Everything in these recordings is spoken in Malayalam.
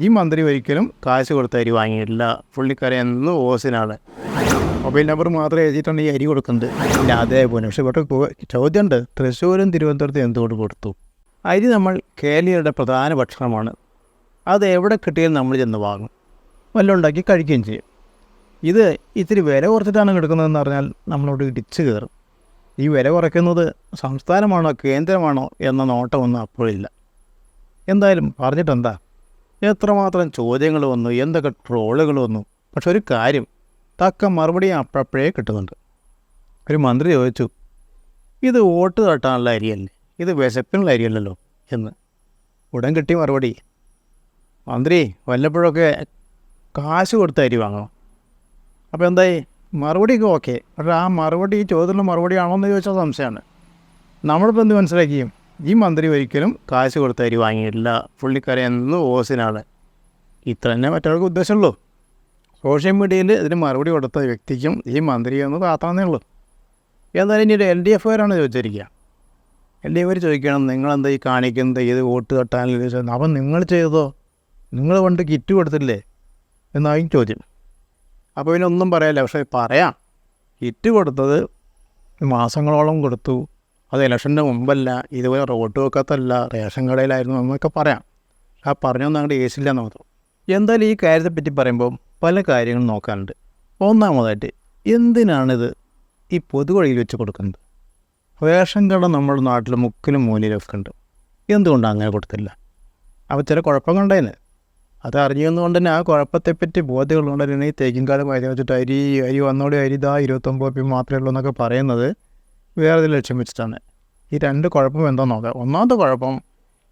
ഈ മന്ത്രി ഒരിക്കലും കാശ് കൊടുത്ത അരി വാങ്ങിയിട്ടില്ല. പുള്ളിക്കാരൻ എന്നും ഓസിനാണ്. മൊബൈൽ നമ്പർ മാത്രം എഴുതിയിട്ടാണ് ഈ അരി കൊടുക്കുന്നത്. ഇല്ല അതേപോലെ. പക്ഷേ ഇവിടെ ചോദ്യമുണ്ട്, തൃശ്ശൂരും തിരുവനന്തപുരത്തും എന്തുകൊണ്ട് കൊടുത്തു? അരി നമ്മൾ കേരളീയരുടെ പ്രധാന ഭക്ഷണമാണ്. അത് എവിടെ കിട്ടിയാലും നമ്മൾ ചെന്ന് വാങ്ങും, വല്ലതും ഉണ്ടാക്കി കഴിക്കുകയും ചെയ്യും. ഇത് ഇത്തിരി വില കുറച്ചിട്ടാണ് കിടക്കുന്നതെന്ന് പറഞ്ഞാൽ നമ്മളോട് ഇടിച്ച് കയറും. ഈ വില കുറയ്ക്കുന്നത് സംസ്ഥാനമാണോ കേന്ദ്രമാണോ എന്ന നോട്ടമൊന്നും അപ്പോഴില്ല. എന്തായാലും പറഞ്ഞിട്ടെന്താ, എത്രമാത്രം ചോദ്യങ്ങൾ വന്നു, എന്തൊക്കെ ട്രോളുകൾ വന്നു. പക്ഷെ ഒരു കാര്യം, തക്ക മറുപടി അപ്പോഴേ കിട്ടുന്നുണ്ട്. ഒരു മന്ത്രി ചോദിച്ചു, ഇത് വോട്ട് തട്ടാനുള്ള അരിയല്ലേ, ഇത് വിശപ്പിനുള്ള അരിയല്ലല്ലോ എന്ന്. ഉടൻ കിട്ടിയ മറുപടി, മന്ത്രി വല്ലപ്പോഴൊക്കെ കാശ് കൊടുത്ത അരി വാങ്ങണം. അപ്പോൾ എന്തായി, മറുപടിയൊക്കെ ഓക്കെ. പക്ഷേ ആ മറുപടി ഈ ചോദ്യത്തിനുള്ള മറുപടി ആണോ എന്ന് ചോദിച്ചാൽ സംശയമാണ്. നമ്മളിപ്പോൾ എന്ത് മനസ്സിലാക്കിയും, ഈ മന്ത്രി ഒരിക്കലും കാശ് കൊടുത്ത അരി വാങ്ങിയിട്ടില്ല. പുള്ളിക്കാരൻ എന്നും ഓസിനാണ്. ഇത്ര തന്നെ മറ്റൊരാൾക്ക് ഉദ്ദേശമുള്ളൂ. സോഷ്യൽ മീഡിയയിൽ ഇതിന് മറുപടി കൊടുത്ത വ്യക്തിക്കും ഈ മന്ത്രിയൊന്ന് താത്താന്നേ ഉള്ളൂ. എന്തായാലും ഇനി ഒരു LDF-കാരാണ് ചോദിച്ചിരിക്കുക. LDF ചോദിക്കണം, നിങ്ങളെന്താ ഈ കാണിക്കുന്നത്, ഇത് വോട്ട് തട്ടാനില്ല. അപ്പം നിങ്ങൾ ചെയ്തതോ, നിങ്ങൾ പണ്ട് കിറ്റ് കൊടുത്തില്ലേ എന്നായും ചോദ്യം. അപ്പോൾ പിന്നെ ഒന്നും പറയാനില്ല. പക്ഷേ പറയാം, കിറ്റ് കൊടുത്തത് മാസങ്ങളോളം കൊടുത്തു, അത് ഇലക്ഷൻ്റെ മുമ്പല്ല, ഇതുപോലെ വോട്ട് വെക്കാത്തല്ല, റേഷൻ കടയിലായിരുന്നു എന്നൊക്കെ പറയാം. ആ പറഞ്ഞൊന്നും അങ്ങോട്ട് ഏസില്ല എന്ന് മാത്രം. എന്തായാലും ഈ കാര്യത്തെപ്പറ്റി പറയുമ്പോൾ പല കാര്യങ്ങളും നോക്കാനുണ്ട്. ഒന്നാമതായിട്ട്, എന്തിനാണിത് ഈ പൊതുവഴിയിൽ വെച്ച് കൊടുക്കുന്നത്? റേഷൻ കട നമ്മുടെ നാട്ടിൽ മുക്കിലും മൂലയിലൊക്കെ ഉണ്ട്. എന്തുകൊണ്ടാണ് അങ്ങനെ കൊടുത്തില്ല? അപ്പോൾ ചില കുഴപ്പങ്ങളുണ്ടായിന്. അത് അറിഞ്ഞതുകൊണ്ട് തന്നെ ആ കുഴപ്പത്തെപ്പറ്റി ബോധ്യമുള്ളതുകൊണ്ട് തന്നെ ഈ തേക്കിൻകാലം അരി വെച്ചിട്ട് അരി വന്നോടെ അരി ഇതാ 29 രൂപ മാത്രമേ ഉള്ളൂ എന്നൊക്കെ പറയുന്നത് വേറെ ലക്ഷ്യം വെച്ചിട്ടാണ്. ഈ രണ്ട് കുഴപ്പം എന്താ നോക്കാം. ഒന്നാമത്തെ കുഴപ്പം,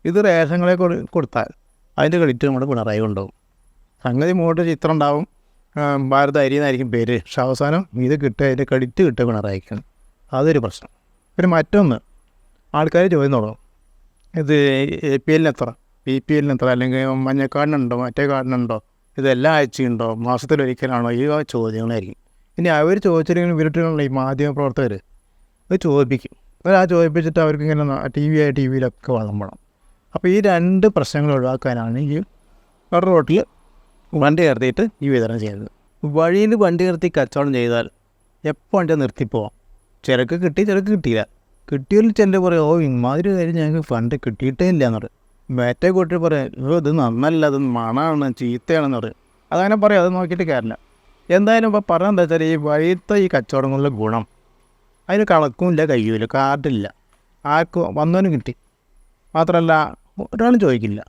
ഇത് റേഷങ്ങളെ കൊടുത്താൽ അതിൻ്റെ ക്രെഡിറ്റ് നമ്മുടെ പിണറായി ഉണ്ടാവും. സംഗതി മുകളിൽ ചിത്രം ഉണ്ടാവും, ഭാരത അരി എന്നായിരിക്കും പേര്. പക്ഷെ അവസാനം ഇത് കിട്ടുക, അതിൻ്റെ ക്രെഡിറ്റ് കിട്ടുക പിണറായിക്കാണ്. അതൊരു പ്രശ്നം. പിന്നെ മറ്റൊന്ന്, ആൾക്കാർ ചോദ്യം തുടങ്ങും, ഇത് APL എത്ര, BPL എത്ര, അല്ലെങ്കിൽ മഞ്ഞ കാർഡിനുണ്ടോ, മറ്റേ കാർഡിനുണ്ടോ, ഇതെല്ലാം ആഴ്ചയുണ്ടോ, മാസത്തിലൊരിക്കലാണോ, ഈ ചോദ്യങ്ങളായിരിക്കും. ഇനി അവർ ചോദിച്ചില്ലെങ്കിൽ ഇവരിട്ടുള്ള ഈ മാധ്യമപ്രവർത്തകർ അത് ചോദിപ്പിക്കും. ആ ചോദിപ്പിച്ചിട്ട് അവർക്ക് ഇങ്ങനെ TV-യിലൊക്കെ വളമ്പണം. അപ്പോൾ ഈ രണ്ട് പ്രശ്നങ്ങൾ ഒഴിവാക്കാനാണ് ഈ റോട്ടിൽ വണ്ടി നിർത്തിയിട്ട് ഈ വിതരണം ചെയ്യുന്നത്. വഴിയിൽ വണ്ടി നിർത്തി കച്ചവടം ചെയ്താൽ എപ്പോൾ വണ്ടി നിർത്തിപ്പോവാം. ചിലക്ക് കിട്ടി, ചിലക്ക് കിട്ടിയില്ല. കിട്ടിയതിൽ ചില പറയും, ഓ ഇമാതിരി കാര്യം ഞങ്ങൾക്ക് ഫണ്ട് കിട്ടിയിട്ടേ ഇല്ല എന്ന് പറയും. മറ്റേ കൂട്ടി പറയാം, ഇത് നന്നല്ല, അത് മണമാണ്, ചീത്തയാണെന്ന് പറയും. അതങ്ങനെ പറയാം, അത് നോക്കിയിട്ട് കാര്യമില്ല. എന്തായാലും ഇപ്പോൾ പറഞ്ഞാൽ എന്താ വെച്ചാൽ, ഈ വഴിയത്തെ ഈ കച്ചവടങ്ങളുടെ ഗുണം, അതിന് കണക്കുമില്ല, കഴിയുമില്ല, കാർഡില്ല, ആർക്കും വന്നവനും കിട്ടി. മാത്രമല്ല ഒരാളും ചോദിക്കില്ല.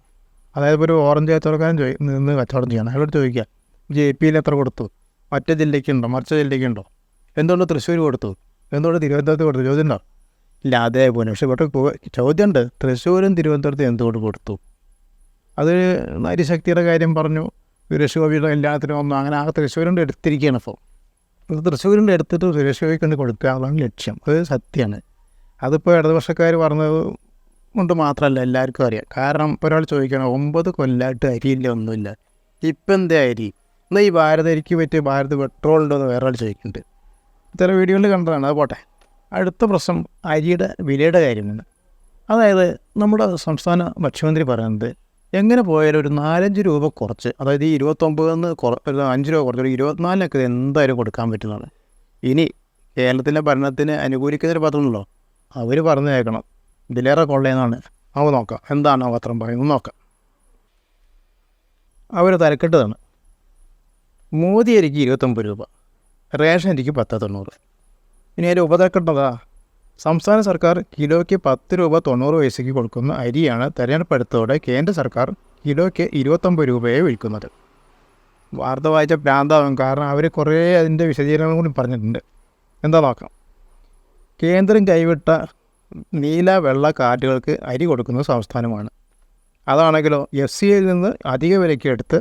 അതായത് ഇപ്പോൾ ഒരു ഓറഞ്ച് കച്ചവടക്കാരൻ നിന്ന് കച്ചവടം ചെയ്യണം, അയാളോട് ചോദിക്കുക, JPയിൽ എത്ര കൊടുത്തു, മറ്റേ ജില്ലയ്ക്കുണ്ടോ, മറിച്ച ജില്ലയ്ക്കുണ്ടോ, എന്തുകൊണ്ട് തൃശ്ശൂർ കൊടുത്തു, എന്തുകൊണ്ട് തിരുവനന്തപുരത്ത് കൊടുത്തു, ചോദ്യം ഉണ്ടോ? ഇല്ല അതേപോലെ. പക്ഷേ ഇവിടെ ചോദ്യമുണ്ട്, തൃശ്ശൂരും തിരുവനന്തപുരത്തും എന്തുകൊണ്ട് കൊടുത്തു? അത് നാരിശക്തിയുടെ കാര്യം പറഞ്ഞു, സുരേഷ് ഗോപിയുടെ എല്ലാത്തിനും ഒന്നും അങ്ങനെ ആ തൃശ്ശൂരിൻ്റെ എടുത്തിരിക്കുകയാണ്. ഇപ്പോൾ ഇത് തൃശ്ശൂരിൻ്റെ എടുത്തിട്ട് സുരേഷ് ഗോപിക്ക് കൊണ്ട് കൊടുക്കുക, അതാണ് ലക്ഷ്യം. അത് സത്യമാണ്. അതിപ്പോൾ ഇടതുപക്ഷക്കാർ പറഞ്ഞത് കൊണ്ട് മാത്രമല്ല, എല്ലാവർക്കും അറിയാം. കാരണം ഇപ്പോൾ ഒരാൾ ചോദിക്കണം, 9 കൊല്ലമായിട്ട് അരിയില്ല, ഒന്നുമില്ല, ഇപ്പം എന്താ അരി, എന്നാൽ ഈ ഭാരത് അരിക്ക് പറ്റിയ ഭാരത് പെട്രോൾ ഉണ്ടോ എന്ന് വേറെ ആൾ ചോദിക്കുന്നുണ്ട്. ചില വീഡിയോയിൽ കണ്ടതാണ്. അത് പോട്ടെ. അടുത്ത പ്രശ്നം അരിയുടെ വിലയുടെ കാര്യമാണ്. അതായത് നമ്മുടെ സംസ്ഥാന മുഖ്യമന്ത്രി പറയുന്നത്, എങ്ങനെ പോയാലും ഒരു 4-5 രൂപ കുറച്ച്, അതായത് ഈ 29-ന്ന് 5 രൂപ കുറച്ച്, ഒരു 24-നൊക്കെ ഇത് എന്തായാലും കൊടുക്കാൻ പറ്റുന്നതാണ്. ഇനി കേരളത്തിൻ്റെ ഭരണത്തിന് അനുകൂലിക്കുന്നൊരു പത്രമുണ്ടല്ലോ, അവർ പറഞ്ഞു കേൾക്കണം, ഇതിലേറെ കൊള്ളയെന്നാണ്. നമുക്ക് നോക്കാം എന്താണ് ആ പത്രം പറയുന്നത് നോക്കാം. അവർ തലക്കെട്ടതാണ്, മോദി അരിക്ക് 29 രൂപ, റേഷൻ അരിക്ക് 10.90. ഇനി അതിൻ്റെ ഉപതലക്കെട്ടതാ, സംസ്ഥാന സർക്കാർ കിലോയ്ക്ക് 10 രൂപ 90 പൈസയ്ക്ക് കൊടുക്കുന്ന അരിയാണ് തെരഞ്ഞെടുപ്പെടുത്തോടെ കേന്ദ്ര സർക്കാർ കിലോയ്ക്ക് 29 രൂപയെ വിൽക്കുന്നത്. വാർത്ത വായിച്ച ഭ്രാന്താവും. കാരണം അവർ കുറേ അതിൻ്റെ വിശദീകരണങ്ങൾ കൂടി പറഞ്ഞിട്ടുണ്ട്. എന്താ നോക്കാം. കേന്ദ്രം കൈവിട്ട നീല വെള്ള കാർഡുകൾക്ക് അരി കൊടുക്കുന്നത് സംസ്ഥാനമാണ്. അതാണെങ്കിലോ FCIയിൽ നിന്ന് അധിക വിലയ്ക്ക് എടുത്ത്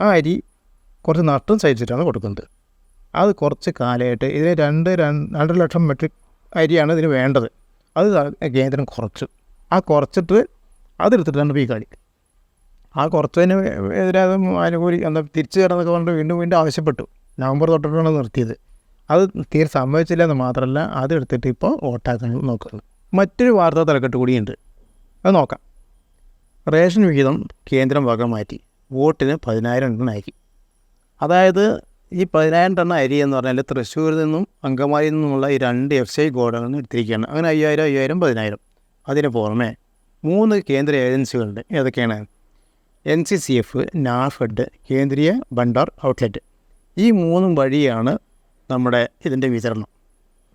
ആ അരി കുറച്ച് നഷ്ടം സഹിച്ചിട്ടാണ് കൊടുക്കുന്നത്. അത് കുറച്ച് കാലമായിട്ട് ഇതിന് 2 ലക്ഷം മെട്രിക് അരിയാണ് ഇതിന് വേണ്ടത്. അത് കേന്ദ്രം കുറച്ചു. ആ കുറച്ചിട്ട് അതെടുത്തിട്ടാണ് ഈ കളി. ആ കുറച്ചതിന് എതിരെ അത് തിരിച്ചു തരാമെന്നൊക്കെ പറഞ്ഞിട്ട് വീണ്ടും ആവശ്യപ്പെട്ടു. നവംബർ തൊട്ടിട്ടാണ് നിർത്തിയത്. അത് തീരെ സമ്മതിച്ചില്ല എന്ന് മാത്രമല്ല, അതെടുത്തിട്ട് ഇപ്പോൾ വോട്ടാക്കാൻ നോക്കുന്നത്. മറ്റൊരു വാർത്താ തലക്കെട്ട് കൂടിയുണ്ട്, അത് നോക്കാം. റേഷൻ വിഹിതം കേന്ദ്രം വക മാറ്റി. വോട്ടിന് 10,000 ടൺ അരി. അതായത് ഈ 10,000 ടൺ അരി എന്ന് പറഞ്ഞാൽ തൃശ്ശൂരിൽ നിന്നും അങ്കമാലിയിൽ നിന്നുമുള്ള ഈ 2 FCI ഗോഡൗണിൽ എടുത്തിരിക്കുകയാണ്. അങ്ങനെ 5,000, 5,000, 10,000. അതിന് പുറമെ 3 കേന്ദ്ര ഏജൻസികളുണ്ട്. ഏതൊക്കെയാണ്? NCCF, നാഫെഡ്, കേന്ദ്രീയ ഭണ്ഡാർ ഔട്ട്ലെറ്റ്. ഈ 3 വഴിയാണ് നമ്മുടെ ഇതിൻ്റെ വിതരണം.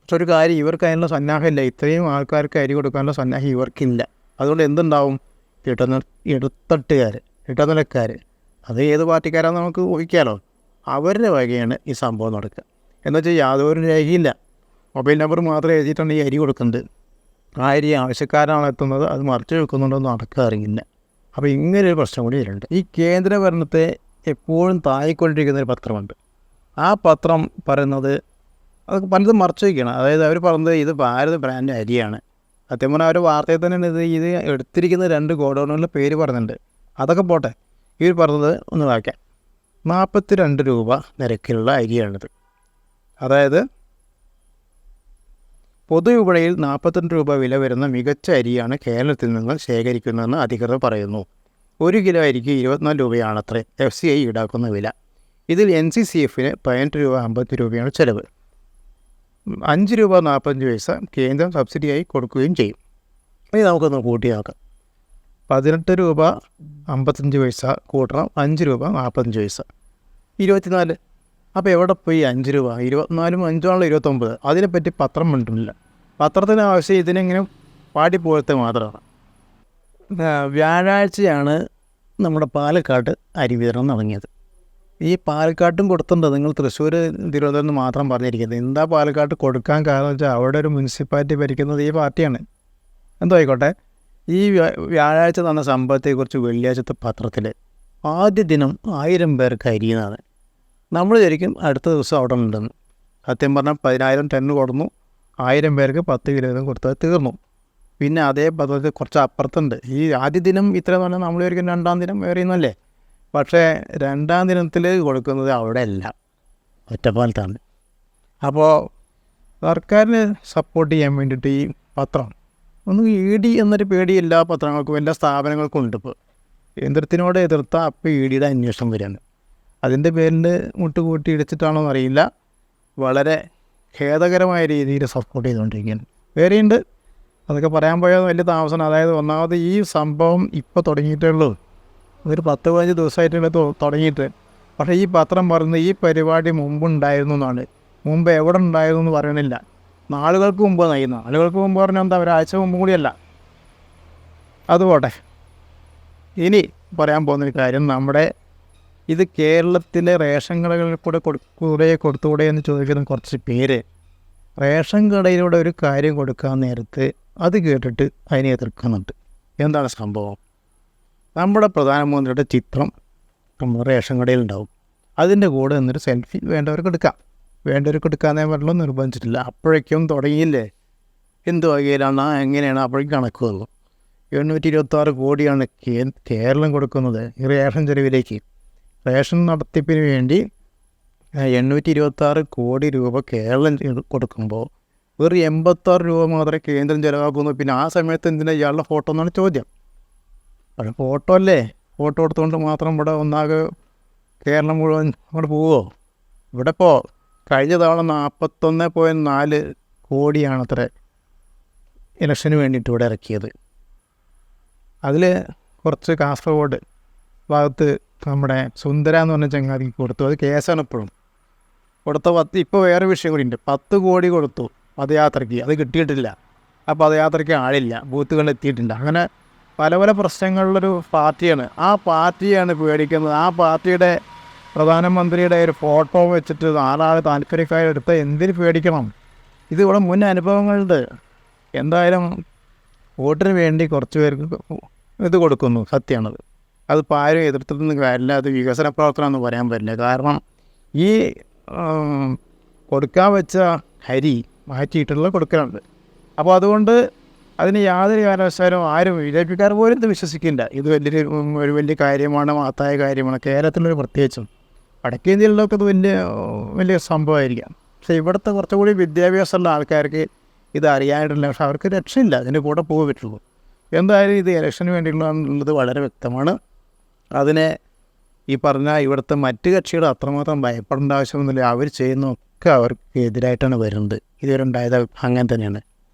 പക്ഷെ ഒരു കാര്യം, ഇവർക്ക് അതിനുള്ള സന്നാഹമില്ല. ഇത്രയും ആൾക്കാർക്ക് അരി കൊടുക്കാനുള്ള സന്നാഹം ഇവർക്കില്ല. അതുകൊണ്ട് എന്തുണ്ടാവും? ഇടനിലക്കാർ, അത് ഏത് പാർട്ടിക്കാരാണെന്ന് നമുക്ക് ഊഹിക്കാമല്ലോ, അവരുടെ വകയാണ് ഈ സംഭവം നടക്കുക. എന്നുവെച്ചാൽ യാതൊരു രേഖയില്ല. മൊബൈൽ നമ്പർ മാത്രം എഴുതിയിട്ടാണ് ഈ അരി കൊടുക്കുന്നത്. ആ അരി ആവശ്യക്കാരാണ് എത്തുന്നത്, അത് മറിച്ച് വെക്കുന്നുണ്ടോയെന്ന് നടക്കാറില്ല. അപ്പോൾ ഇങ്ങനെയൊരു പ്രശ്നം കൂടി ഇതിലുണ്ട്. ഈ കേന്ദ്ര ഭരണത്തെ എപ്പോഴും താങ്ങിക്കൊണ്ടിരിക്കുന്നൊരു പത്രമുണ്ട്. ആ പത്രം പറയുന്നത് അത് പലതും മറച്ചു വയ്ക്കണം. അതായത് അവർ പറഞ്ഞത് ഇത് ഭാരത് ബ്രാൻഡ് അരിയാണ്. സത്യം പറഞ്ഞാൽ അവർ വാർത്തയിൽ തന്നെ ഇത് എടുത്തിരിക്കുന്ന 2 ഗോഡൗണുകളുടെ പേര് പറയുന്നുണ്ട്. അതൊക്കെ പോട്ടെ, ഇവർ പറഞ്ഞത് ഒന്ന് വായിക്കാം. 42 രൂപ നിരക്കിലുള്ള അരിയാണിത്. അതായത് പൊതുവിപണിയിൽ 42 രൂപ വില വരുന്ന മികച്ച അരിയാണ് കേരളത്തിൽ നിന്ന് ശേഖരിക്കുന്നതെന്ന് അധികൃതർ പറയുന്നു. 1 കിലോ അരിക്ക് 24 രൂപയാണത്രേ FCI ഈടാക്കുന്ന വില. ഇതിൽ NCCFന് 18 രൂപ 50 രൂപയാണ് ചിലവ്. 5 രൂപ 45 പൈസ കേന്ദ്രം സബ്സിഡിയായി കൊടുക്കുകയും ചെയ്യും. ഇനി നമുക്കൊന്ന് കൂട്ടി നോക്കാം. 18 രൂപ 55 പൈസ കൂട്ടണം 5 രൂപ 45 പൈസ, 24. അപ്പോൾ എവിടെ പോയി 5 രൂപ? 24ഉം 5ആണല്ലോ 29. അതിനെപ്പറ്റി പത്രം മിണ്ടുന്നില്ല. പത്രത്തിന് ആവശ്യം ഇതിനെങ്ങനെ പാടിപ്പോഴത്തെ മാത്രമാണ്. വ്യാഴാഴ്ചയാണ് നമ്മുടെ പാലക്കാട് അരി വിതരണം തുടങ്ങിയത്. ഈ പാലക്കാട്ടും കൊടുത്തിട്ടുണ്ട്. നിങ്ങൾ തൃശ്ശൂർ, തിരുവനന്തപുരം മാത്രം പറഞ്ഞിരിക്കുന്നത്. എന്താ പാലക്കാട്ട് കൊടുക്കാൻ കാരണം വെച്ചാൽ അവിടെ ഒരു മുനിസിപ്പാലിറ്റി ഭരിക്കുന്നത് ഈ പാർട്ടിയാണ്. എന്തോ ആയിക്കോട്ടെ, ഈ വ്യാഴാഴ്ച തന്ന സംഭവത്തെക്കുറിച്ച് വെള്ളിയാഴ്ചത്തെ പത്രത്തിൽ ആദ്യ ദിനം 1000 പേർക്ക് അരി എന്നാണ്. നമ്മൾ ശരിക്കും അടുത്ത ദിവസം അവിടെ ഉണ്ടെന്ന്. സത്യം പറഞ്ഞാൽ 10,000 ടൺ കൊടുന്നു, 1000 പേർക്ക് 10 കിലോ കൊടുത്തത് തീർന്നു. പിന്നെ അതേ പദ്ധതി കുറച്ച് അപ്പുറത്തുണ്ട്. ഈ ആദ്യ ദിനം ഇത്ര പറഞ്ഞാൽ നമ്മൾ ശരിക്കും 2ാം ദിനം വേറെ ഒന്നല്ലേ. പക്ഷേ 2ാം ദിനത്തിൽ കൊടുക്കുന്നത് അവിടെ അല്ല, ഒറ്റപ്പാലത്താണ്. അപ്പോൾ സർക്കാരിന് സപ്പോർട്ട് ചെയ്യാൻ വേണ്ടിയിട്ട് ഈ പത്രം ഒന്ന് ED എന്നൊരു പേടി എല്ലാ പത്രങ്ങൾക്കും എല്ലാ സ്ഥാപനങ്ങൾക്കും ഉണ്ട്. ഇപ്പോൾ കേന്ദ്രത്തിനോട് എതിർത്താൽ അപ്പോൾ EDയുടെ അന്വേഷണം വരികയാണ്. അതിൻ്റെ പേരിൽ മുട്ടുകൂട്ടി ഇടിച്ചിട്ടാണോ എന്നറിയില്ല, വളരെ ഖേദകരമായ രീതിയിൽ സപ്പോർട്ട് ചെയ്തുകൊണ്ടിരിക്കുകയാണ്. വേറെയുണ്ട്, അതൊക്കെ പറയാൻ പോയാൽ വലിയ താമസമാണ്. അതായത് ഒന്നാമത് ഈ സംഭവം ഇപ്പോൾ തുടങ്ങിയിട്ടേ ഉള്ളൂ. ഒരു 10-15 ദിവസമായിട്ടുള്ള തുടങ്ങിയിട്ട്. പക്ഷേ ഈ പത്രം പറയുന്നത് ഈ പരിപാടി മുമ്പുണ്ടായിരുന്നു എന്നാണ്. മുമ്പ് എവിടെ ഉണ്ടായിരുന്നു എന്ന് പറയണില്ല. നാളുകൾക്ക് മുമ്പ് നയിക്കുന്ന, നാളുകൾക്ക് മുമ്പ് പറഞ്ഞാൽ എന്താ, ഒരാഴ്ച മുമ്പും കൂടിയല്ല. അതുപോട്ടെ, ഇനി പറയാൻ പോകുന്നൊരു കാര്യം, നമ്മുടെ ഇത് കേരളത്തിലെ റേഷൻ കടകളിൽ കൂടെ കൊടുത്തുകൂടെ എന്ന് ചോദിക്കുന്ന കുറച്ച് പേര് റേഷൻ കടയിലൂടെ ഒരു കാര്യം കൊടുക്കാൻ നേരത്ത് അത് കേട്ടിട്ട് അതിനെ എതിർക്കുന്നുണ്ട്. എന്താണ് സംഭവം? നമ്മുടെ പ്രധാനമന്ത്രിയുടെ ചിത്രം നമ്മുടെ റേഷൻ കടയിലുണ്ടാവും. അതിൻ്റെ കൂടെ നിന്നൊരു സെൽഫി വേണ്ടവർക്ക് എടുക്കാമെന്നേ പറഞ്ഞുള്ള നിർബന്ധിച്ചിട്ടില്ല. അപ്പോഴേക്കും തുടങ്ങിയില്ലേ എന്ത് വകയിലാണ്, എങ്ങനെയാണ്, അപ്പോഴേക്കും കണക്ക് വന്നു. 826 കോടിയാണ് കേരളം കൊടുക്കുന്നത് ഈ റേഷൻ ചെലവിലേക്ക്. റേഷൻ നടത്തിപ്പിന് വേണ്ടി 826 കോടി രൂപ കേരളം കൊടുക്കുമ്പോൾ വെറും 86 രൂപ മാത്രമേ കേന്ദ്രം ചിലവാക്കുന്നു. പിന്നെ ആ സമയത്ത് എന്തിനാണ് ഇയാളുടെ ഫോട്ടോ എന്നാണ് ചോദ്യം. പക്ഷേ ഫോട്ടോ അല്ലേ, ഫോട്ടോ എടുത്തുകൊണ്ട് മാത്രം ഇവിടെ ഒന്നാകെ കേരളം മുഴുവൻ അങ്ങോട്ട് പോവുമോ? ഇവിടെ ഇപ്പോൾ കഴിഞ്ഞ തവണ 41.4 കോടിയാണത്ര ഇലക്ഷന് വേണ്ടിയിട്ട് ഇവിടെ ഇറക്കിയത്. അതിൽ കുറച്ച് കാസർഗോഡ് ഭാഗത്ത് നമ്മുടെ സുന്ദര എന്ന് പറഞ്ഞ ചങ്ങാതിക്ക് കൊടുത്തു. അത് കേസാണ് ഇപ്പോഴും. കൊടുത്ത 10, ഇപ്പോൾ വേറെ വിഷയം കൂടി ഉണ്ട്. 10 കോടി കൊടുത്തു പദയാത്രയ്ക്ക്, അത് കിട്ടിയിട്ടില്ല. ആ പദയാത്രയ്ക്ക് ആളില്ല, ബൂത്തുകളിൽ എത്തിയിട്ടില്ല. അങ്ങനെ പല പല പ്രശ്നങ്ങളിലൊരു പാർട്ടിയാണ്. ആ പാർട്ടിയാണ് പേടിക്കുന്നത്. ആ പാർട്ടിയുടെ പ്രധാനമന്ത്രിയുടെ ഒരു ഫോട്ടോ വെച്ചിട്ട് 4 താല്പര്യക്കാരെടുത്ത് എന്തിന് പേടിക്കണം? ഇത് ഇവിടെ മുൻ അനുഭവങ്ങളുണ്ട്. എന്തായാലും വോട്ടിന് വേണ്ടി കുറച്ച് പേർക്ക് ഇത് കൊടുക്കുന്നു, സത്യമാണത്. അതിപ്പോൾ ആരും എതിർത്തിട്ടൊന്നും കാര്യമില്ല. അത് വികസന പ്രവർത്തനമെന്ന് പറയാൻ പറ്റില്ല. കാരണം ഈ കൊടുക്കാൻ വെച്ച അരി മാറ്റിയിട്ടുള്ള കൊടുക്കലുണ്ട്. അപ്പോൾ അതുകൊണ്ട് അതിന് യാതൊരു കാരണവശാലും ആരും BJPക്കാർ പോലും ഇത് വിശ്വസിക്കില്ല. ഇത് ഒരു വലിയ കാര്യമാണ്, മഹത്തായ കാര്യമാണ്. കേരളത്തിലൊരു പ്രത്യേകിച്ചും വടക്കേന്ത്യയിലൊക്കെ ഇത് വലിയ സംഭവമായിരിക്കാം. പക്ഷേ ഇവിടുത്തെ കുറച്ചുകൂടി വിദ്യാഭ്യാസമുള്ള ആൾക്കാർക്ക് ഇത് അറിയാനായിട്ടില്ല. പക്ഷെ അവർക്ക് രക്ഷയില്ല, അതിൻ്റെ കൂടെ പോകാൻ പറ്റുള്ളൂ. എന്തായാലും ഇത് ഇലക്ഷന് വേണ്ടിയുള്ളതെന്നുള്ളത് വളരെ വ്യക്തമാണ്. അതിനെ ഈ പറഞ്ഞ ഇവിടുത്തെ മറ്റ് കക്ഷികൾ അത്രമാത്രം ഭയപ്പെടേണ്ട ആവശ്യമൊന്നുമില്ല. അവർ ചെയ്യുന്നതൊക്കെ അവർക്ക് എതിരായിട്ടാണ് വരുന്നത്. ഇതുവരെ ഉണ്ടായത് അങ്ങനെ തന്നെയാണ്.